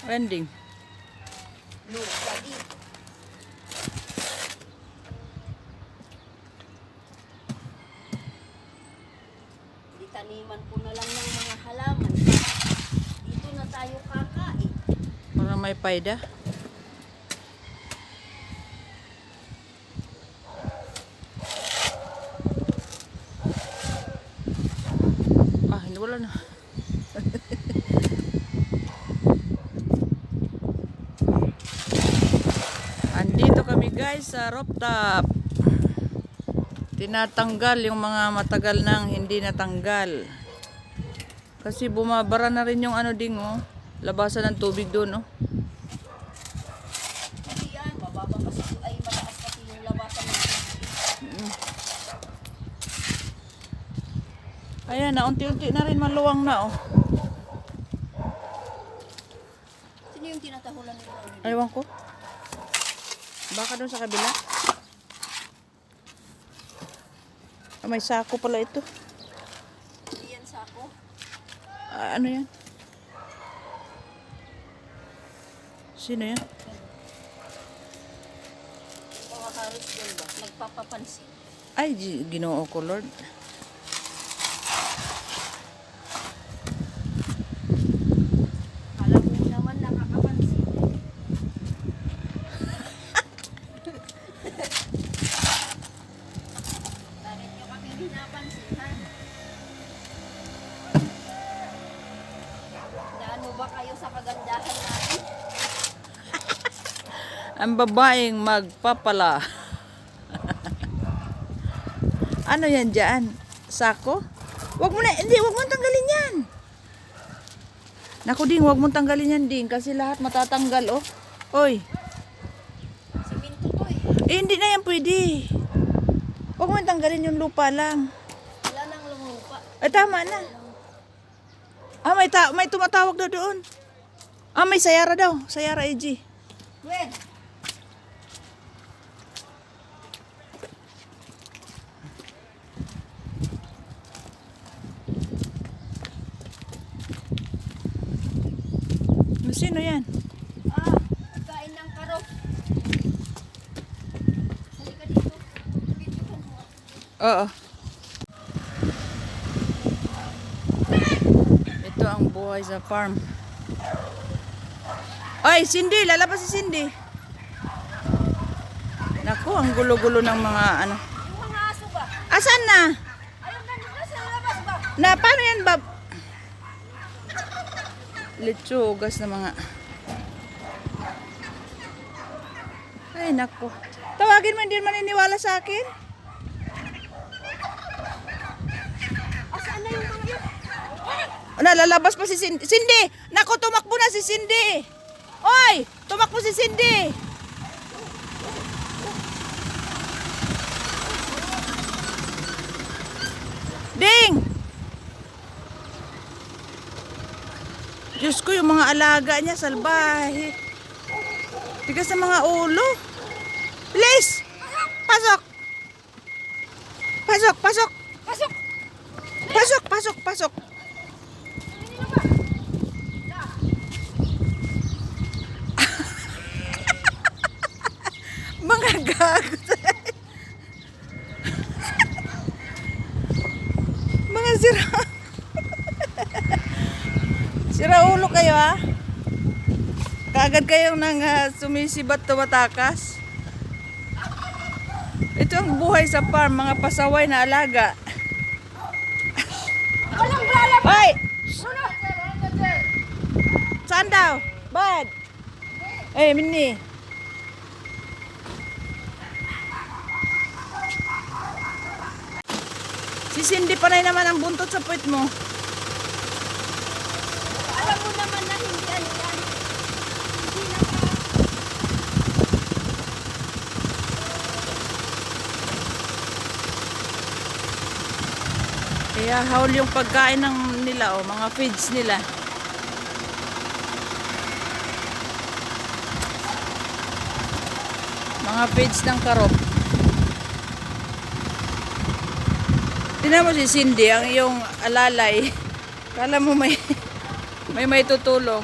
Ending. No, jadi. Taniman ko na lang ng mga halaman. Dito na tayo kakain. Para may payda. Hindi wala na. Andito kami guys sa rooftop. Tinatanggal yung mga matagal nang hindi natanggal. Kasi bumabara na rin yung ano ding oh. Labasan ng tubig doon oh. Hindi yan, mababa kasi ay mataas kasi yung labasan ng Ayan na, unti-unti na rin maluwang na oh. Sino yung tinatahulan nila? Ewan ko. Baka doon sa kabila. May sako pala ito. Hindi yan sako. Ano yan? Sino yan? Mga halos doon ba? Nagpapapansin. Ay, Ginoo ko Lord. Alam mo naman nakakapansin. Bakit nyo kami pinapansin, ha? Daan mo ba kayo sa kagandahan natin? Ang babaeng magpapala. Ano yan dyan? Sako? Wag mo na, hindi, wag mo tanggalin yan. Naku ding, wag mo tanggalin yan ding kasi lahat matatanggal oh. Oy. Siminto to eh. Hindi na yan pwede. Wag mo tanggalin yung lupa lang. Wala nang lumupa. Tama na. May tumatawag daw doon. May sayara daw. Sayara EG. Gwen! Sino yan? Kain ng karo. Halika dito. Videohan mo. Oo. Ito ang buhay sa farm. Ay, Cindy! Lalabas si Cindy. Naku, ang gulo-gulo ng mga ano. Yung mga aso ba? Asan na? Ayun, nandun sa labas ba? Na, paano yan, Bob? Lechugas na mga... Ay, naku. Tawagin mo, hindi maniniwala sa akin. Asaan na yung mga yun? Lalabas pa si Cindy. Cindy! Naku, tumakbo na si Cindy! Oy! Tumakbo si Cindy! Ding! Diyos ko, yung mga alaga niya, salbahe. Tigas sa mga ulo. Bilis! Pasok! Pasok, pasok! Pasok! Pasok, pasok, pasok! Mga gago. Mga sira. Sira ulo kayo ha. Kaagad kayong nang sumisibat tumatakas. Ito ang buhay sa farm, mga pasaway na alaga. Walang bala! Hoy! Saan daw? Bad? Minnie. Si Cindy panay naman ang buntot sa puwit mo. Alam mo naman na hindi yan. Hindi na Kaya haul yung pagkain ng nila mga feeds nila. Mga feeds ng karop. Tingnan mo si Cindy, ang iyong alalay. Kala mo may tutulong.